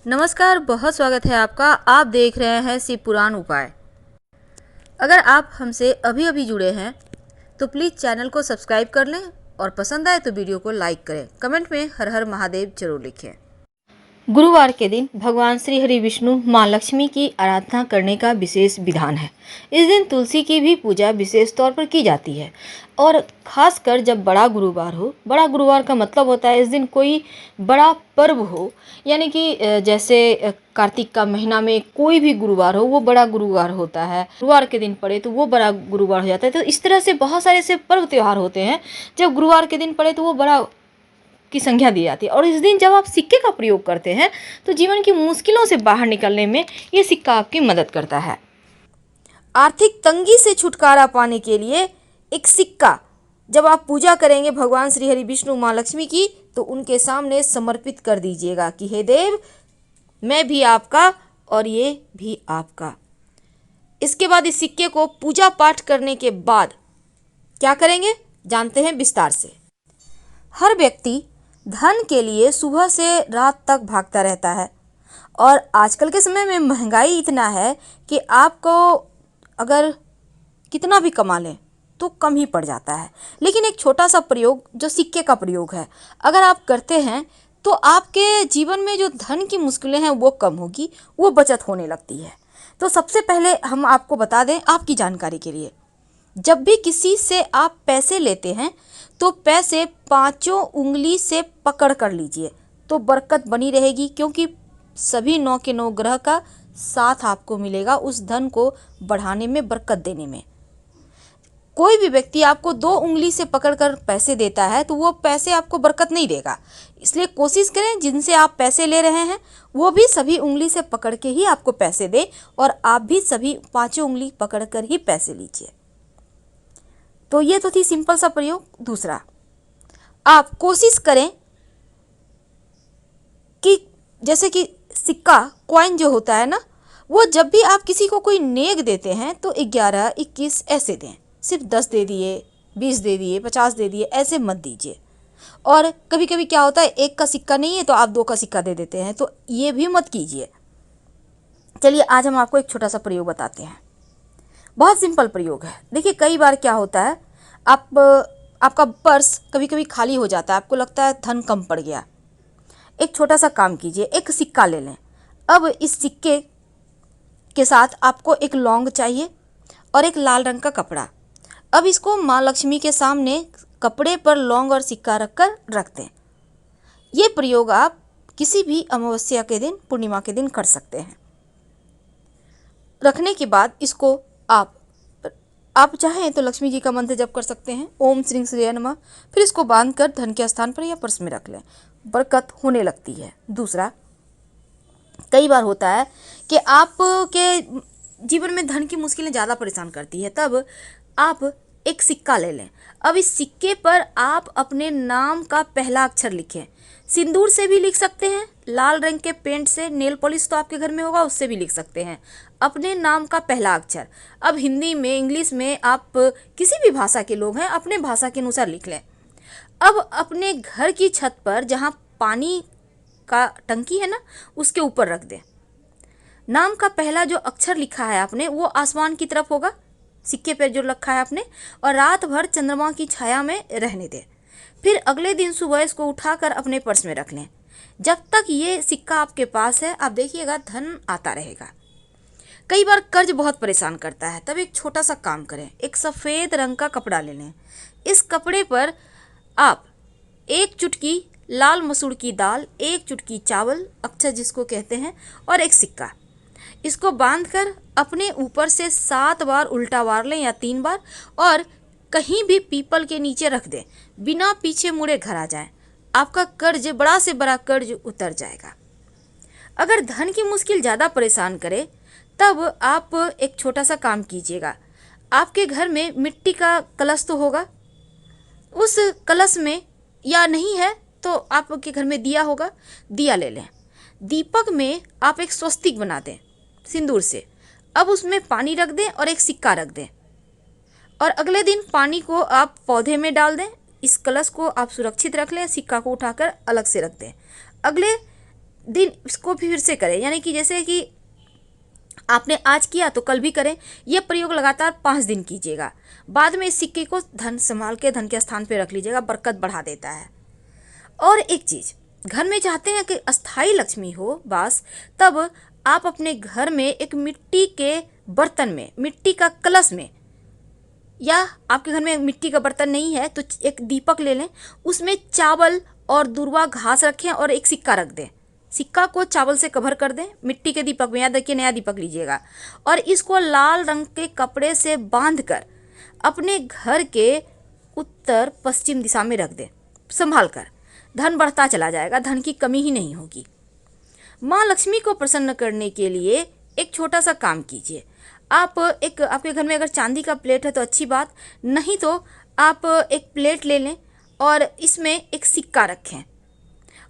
नमस्कार, बहुत स्वागत है आपका। आप देख रहे हैं शिव पुराण उपाय। अगर आप हमसे अभी अभी जुड़े हैं तो प्लीज़ चैनल को सब्सक्राइब कर लें और पसंद आए तो वीडियो को लाइक करें। कमेंट में हर हर महादेव जरूर लिखें। गुरुवार के दिन भगवान श्री हरि विष्णु माँ लक्ष्मी की आराधना करने का विशेष विधान है। इस दिन तुलसी की भी पूजा विशेष तौर पर की जाती है और खासकर जब बड़ा गुरुवार हो। बड़ा गुरुवार का मतलब होता है इस दिन कोई बड़ा पर्व हो, यानी कि जैसे कार्तिक का महीना में कोई भी गुरुवार हो वो बड़ा गुरुवार होता है। गुरुवार के दिन पड़े तो वो बड़ा गुरुवार हो जाता है। तो इस तरह से बहुत सारे ऐसे पर्व त्योहार होते हैं जब गुरुवार के दिन पड़े तो वो बड़ा की संख्या दी जाती है। और इस दिन जब आप सिक्के का प्रयोग करते हैं तो जीवन की मुश्किलों से बाहर निकलने में ये सिक्का आपकी मदद करता है। आर्थिक तंगी से छुटकारा पाने के लिए एक सिक्का जब आप पूजा करेंगे भगवान श्री हरि विष्णु माँ लक्ष्मी की तो उनके सामने समर्पित कर दीजिएगा कि हे देव, मैं भी आपका और ये भी आपका। इसके बाद इस सिक्के को पूजा पाठ करने के बाद क्या करेंगे जानते हैं विस्तार से। हर व्यक्ति धन के लिए सुबह से रात तक भागता रहता है और आजकल के समय में महंगाई इतना है कि आपको अगर कितना भी कमा लें तो कम ही पड़ जाता है। लेकिन एक छोटा सा प्रयोग जो सिक्के का प्रयोग है, अगर आप करते हैं तो आपके जीवन में जो धन की मुश्किलें हैं वो कम होगी, वो बचत होने लगती है। तो सबसे पहले हम आपको बता दें आपकी जानकारी के लिए, जब भी किसी से आप पैसे लेते हैं तो पैसे पांचों उंगली से पकड़ कर लीजिए तो बरकत बनी रहेगी, क्योंकि सभी 9 के 9 ग्रह का साथ आपको मिलेगा उस धन को बढ़ाने में, बरकत देने में। कोई भी व्यक्ति आपको 2 उंगली से पकड़कर पैसे देता है तो वो पैसे आपको बरकत नहीं देगा। इसलिए कोशिश करें जिनसे आप पैसे ले रहे हैं वो भी सभी उंगली से पकड़ के ही आपको पैसे दें और आप भी सभी पांचों उंगली पकड़कर ही पैसे लीजिए। तो ये तो थी सिंपल सा प्रयोग। दूसरा, आप कोशिश करें कि जैसे कि सिक्का कॉइन जो होता है ना, वो जब भी आप किसी को कोई नेक देते हैं तो 11, 21 ऐसे दें। सिर्फ 10 दे दिए, 20 दे दिए, 50 दे दिए, ऐसे मत दीजिए। और कभी कभी क्या होता है, एक का सिक्का नहीं है तो आप 2 का सिक्का दे देते हैं, तो ये भी मत कीजिए। चलिए आज हम आपको एक छोटा सा प्रयोग बताते हैं। बहुत सिंपल प्रयोग है। देखिए कई बार क्या होता है, आपका पर्स कभी कभी खाली हो जाता है, आपको लगता है धन कम पड़ गया। एक छोटा सा काम कीजिए, एक सिक्का ले लें। अब इस सिक्के के साथ आपको एक लौंग चाहिए और एक लाल रंग का कपड़ा। अब इसको माँ लक्ष्मी के सामने कपड़े पर लौंग और सिक्का रखकर रख दें। ये प्रयोग आप किसी भी अमावस्या के दिन, पूर्णिमा के दिन कर सकते हैं। रखने के बाद इसको आप चाहें तो लक्ष्मी जी का मंत्र जप कर सकते हैं, ओम श्री श्रेय नमः। फिर इसको बांधकर धन के स्थान पर या पर्स में रख लें, बरकत होने लगती है। दूसरा, कई बार होता है कि आपके जीवन में धन की मुश्किलें ज़्यादा परेशान करती है, तब आप एक सिक्का ले लें। अब इस सिक्के पर आप अपने नाम का पहला अक्षर लिखें। सिंदूर से भी लिख सकते हैं, लाल रंग के पेंट से, नेल पॉलिश तो आपके घर में होगा उससे भी लिख सकते हैं अपने नाम का पहला अक्षर। अब हिंदी में, इंग्लिश में, आप किसी भी भाषा के लोग हैं अपने भाषा के अनुसार लिख लें। अब अपने घर की छत पर जहाँ पानी का टंकी है ना, उसके ऊपर रख दें। नाम का पहला जो अक्षर लिखा है आपने वो आसमान की तरफ होगा, सिक्के पर जो रखा है आपने, और रात भर चंद्रमा की छाया में रहने दें। फिर अगले दिन सुबह इसको उठाकर अपने पर्स में रख लें। जब तक ये सिक्का आपके पास है आप देखिएगा धन आता रहेगा। कई बार कर्ज बहुत परेशान करता है, तब एक छोटा सा काम करें, एक सफ़ेद रंग का कपड़ा ले लें। इस कपड़े पर आप 1 चुटकी लाल मसूर की दाल, 1 चुटकी चावल, अक्षर जिसको कहते हैं, और एक सिक्का, इसको बांधकर अपने ऊपर से 7 बार उल्टा वार लें या 3 बार, और कहीं भी पीपल के नीचे रख दें। बिना पीछे मुड़े घर आ जाएं, आपका कर्ज, बड़ा से बड़ा कर्ज उतर जाएगा। अगर धन की मुश्किल ज़्यादा परेशान करे तब आप एक छोटा सा काम कीजिएगा। आपके घर में मिट्टी का कलश तो होगा, उस कलश में, या नहीं है तो आपके घर में दिया होगा, दिया ले लें। दीपक में आप एक स्वस्तिक बना दें सिंदूर से। अब उसमें पानी रख दें और एक सिक्का रख दें, और अगले दिन पानी को आप पौधे में डाल दें। इस कलश को आप सुरक्षित रख लें, सिक्का को उठाकर अलग से रख दें। अगले दिन इसको भी फिर से करें, यानी कि जैसे कि आपने आज किया तो कल भी करें। यह प्रयोग लगातार 5 दिन कीजिएगा। बाद में इस सिक्के को धन संभाल के धन के स्थान पे रख लीजिएगा, बरकत बढ़ा देता है। और एक चीज, घर में चाहते हैं कि अस्थाई लक्ष्मी हो वास, तब आप अपने घर में एक मिट्टी के बर्तन में, मिट्टी का कलश में, या आपके घर में मिट्टी का बर्तन नहीं है तो एक दीपक ले लें, उसमें चावल और दूर्वा घास रखें और एक सिक्का रख दें। सिक्का को चावल से कवर कर दें मिट्टी के दीपक में, याद रखिए नया दीपक लीजिएगा, और इसको लाल रंग के कपड़े से बांधकर अपने घर के उत्तर पश्चिम दिशा में रख दें संभाल कर। धन बढ़ता चला जाएगा, धन की कमी ही नहीं होगी। माँ लक्ष्मी को प्रसन्न करने के लिए एक छोटा सा काम कीजिए। आप आपके घर में अगर चांदी का प्लेट है तो अच्छी बात, नहीं तो आप एक प्लेट ले लें और इसमें एक सिक्का रखें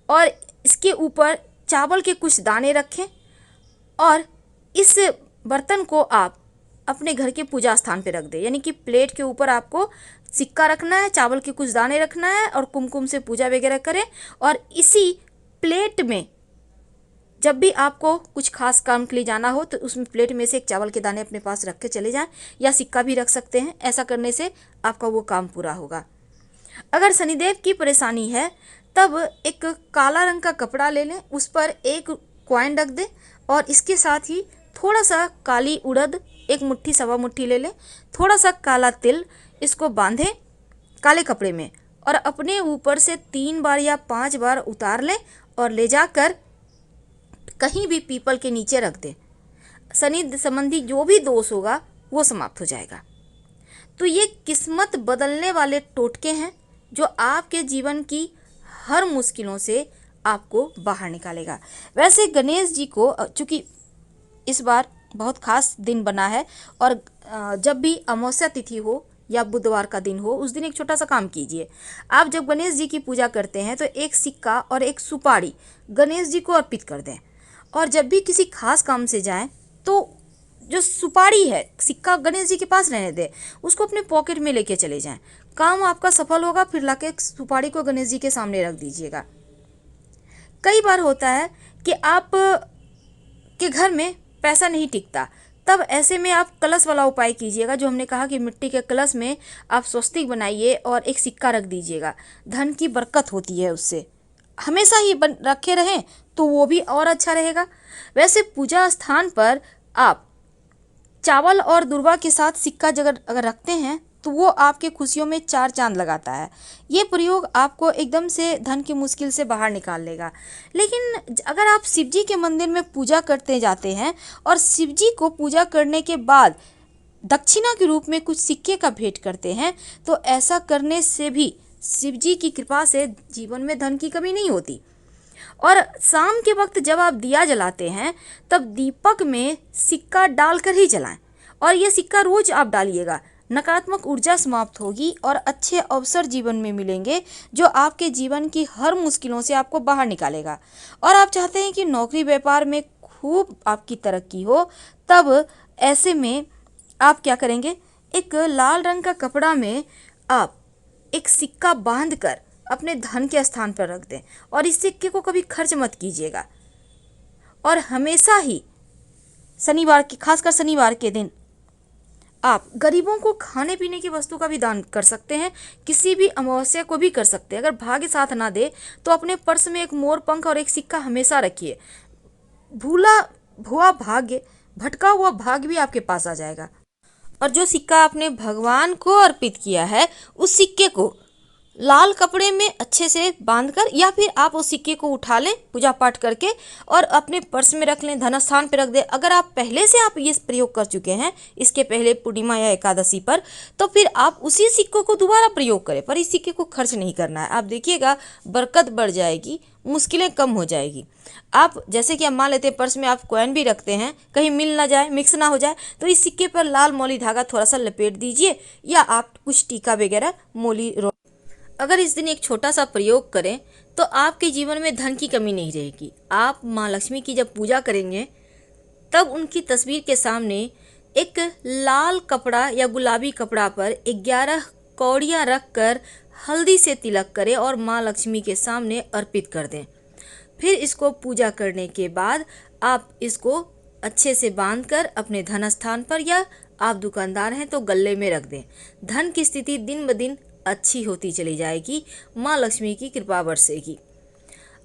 और इसके ऊपर चावल के कुछ दाने रखें, और इस बर्तन को आप अपने घर के पूजा स्थान पे रख दें। यानी कि प्लेट के ऊपर आपको सिक्का रखना है, चावल के कुछ दाने रखना है और कुमकुम से पूजा वगैरह करें, और इसी प्लेट में जब भी आपको कुछ खास काम के लिए जाना हो तो उसमें प्लेट में से एक चावल के दाने अपने पास रख के चले जाएं, या सिक्का भी रख सकते हैं। ऐसा करने से आपका वो काम पूरा होगा। अगर शनिदेव की परेशानी है तब एक काला रंग का कपड़ा ले लें, उस पर एक कॉइन रख दें और इसके साथ ही थोड़ा सा काली उड़द, एक मुट्ठी सवा मुट्ठी ले लें, थोड़ा सा काला तिल, इसको बांधें काले कपड़े में और अपने ऊपर से 3 बार या 5 बार उतार लें और ले जाकर कहीं भी पीपल के नीचे रख दें। शनि संबंधी जो भी दोष होगा वो समाप्त हो जाएगा। तो ये किस्मत बदलने वाले टोटके हैं जो आपके जीवन की हर मुश्किलों से आपको बाहर निकालेगा। वैसे गणेश जी को चूँकि इस बार बहुत खास दिन बना है, और जब भी अमावस्या तिथि हो या बुधवार का दिन हो, उस दिन एक छोटा सा काम कीजिए। आप जब गणेश जी की पूजा करते हैं तो एक सिक्का और एक सुपारी गणेश जी को अर्पित कर दें, और जब भी किसी खास काम से जाएं तो जो सुपारी है, सिक्का गणेश जी के पास रहने दें, उसको अपने पॉकेट में लेके चले जाएं। काम आपका सफल होगा, फिर लाके सुपारी को गणेश जी के सामने रख दीजिएगा। कई बार होता है कि आप के घर में पैसा नहीं टिकता, तब ऐसे में आप कलश वाला उपाय कीजिएगा, जो हमने कहा कि मिट्टी के कलश में आप स्वस्तिक बनाइए और एक सिक्का रख दीजिएगा। धन की बरकत होती है उससे, हमेशा ही रखे रहें तो वो भी और अच्छा रहेगा। वैसे पूजा स्थान पर आप चावल और दूर्वा के साथ सिक्का अगर रखते हैं तो वो आपके खुशियों में 4 चांद लगाता है। ये प्रयोग आपको एकदम से धन की मुश्किल से बाहर निकाल लेगा। लेकिन अगर आप शिव जी के मंदिर में पूजा करते जाते हैं और शिव जी को पूजा करने के बाद दक्षिणा के रूप में कुछ सिक्के का भेंट करते हैं, तो ऐसा करने से भी शिव जी की कृपा से जीवन में धन की कमी नहीं होती। और शाम के वक्त जब आप दिया जलाते हैं तब दीपक में सिक्का डालकर ही जलाएं, और ये सिक्का रोज आप डालिएगा। नकारात्मक ऊर्जा समाप्त होगी और अच्छे अवसर जीवन में मिलेंगे, जो आपके जीवन की हर मुश्किलों से आपको बाहर निकालेगा। और आप चाहते हैं कि नौकरी व्यापार में खूब आपकी तरक्की हो, तब ऐसे में आप क्या करेंगे, एक लाल रंग का कपड़ा में आप एक सिक्का बांधकर अपने धन के स्थान पर रख दें, और इस सिक्के को कभी खर्च मत कीजिएगा। और हमेशा ही शनिवार के, खासकर शनिवार के दिन आप गरीबों को खाने पीने की वस्तु का भी दान कर सकते हैं। किसी भी अमावस्या को भी कर सकते हैं। अगर भाग्य साथ ना दे तो अपने पर्स में एक मोर पंख और एक सिक्का हमेशा रखिए। भूला हुआ भाग्य, भटका हुआ भाग्य भी आपके पास आ जाएगा। और जो सिक्का आपने भगवान को अर्पित किया है, उस सिक्के को लाल कपड़े में अच्छे से बांधकर, या फिर आप उस सिक्के को उठा लें पूजा पाठ करके और अपने पर्स में रख लें, धन स्थान पर रख दें। अगर आप पहले से आप ये प्रयोग कर चुके हैं इसके पहले पूर्णिमा या एकादशी पर, तो फिर आप उसी सिक्कों को दोबारा प्रयोग करें, पर इस सिक्के को खर्च नहीं करना है। आप देखिएगा बरकत बढ़ जाएगी, मुश्किलें कम हो जाएगी। आप जैसे कि आप मान लेते हैं पर्स में आप कॉइन भी रखते हैं, कहीं मिल ना जाए, मिक्स ना हो जाए, तो इस सिक्के पर लाल मौली धागा थोड़ा सा लपेट दीजिए, या आप कुछ टीका वगैरह मौली। अगर इस दिन एक छोटा सा प्रयोग करें तो आपके जीवन में धन की कमी नहीं रहेगी। आप माँ लक्ष्मी की जब पूजा करेंगे तब उनकी तस्वीर के सामने एक लाल कपड़ा या गुलाबी कपड़ा पर 11 कौड़ियाँ रख कर हल्दी से तिलक करें और माँ लक्ष्मी के सामने अर्पित कर दें। फिर इसको पूजा करने के बाद आप इसको अच्छे से बांधकर अपने धन स्थान पर, या आप दुकानदार हैं तो गल्ले में रख दें। धन की स्थिति दिन ब दिन अच्छी होती चली जाएगी, माँ लक्ष्मी की कृपा बरसेगी।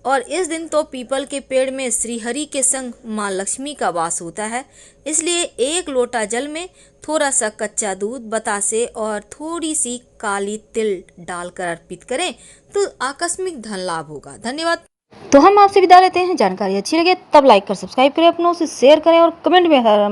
और इस दिन तो पीपल के पेड़ में श्रीहरि के संग माँ लक्ष्मी का वास होता है, इसलिए 1 लोटा जल में थोड़ा सा कच्चा दूध, बतासे और थोड़ी सी काली तिल डालकर अर्पित करें तो आकस्मिक धन लाभ होगा। धन्यवाद। तो हम आपसे विदा लेते हैं। जानकारी अच्छी लगे तब लाइक कर सब्सक्राइब करें, अपनों से शेयर करें और कमेंट में हर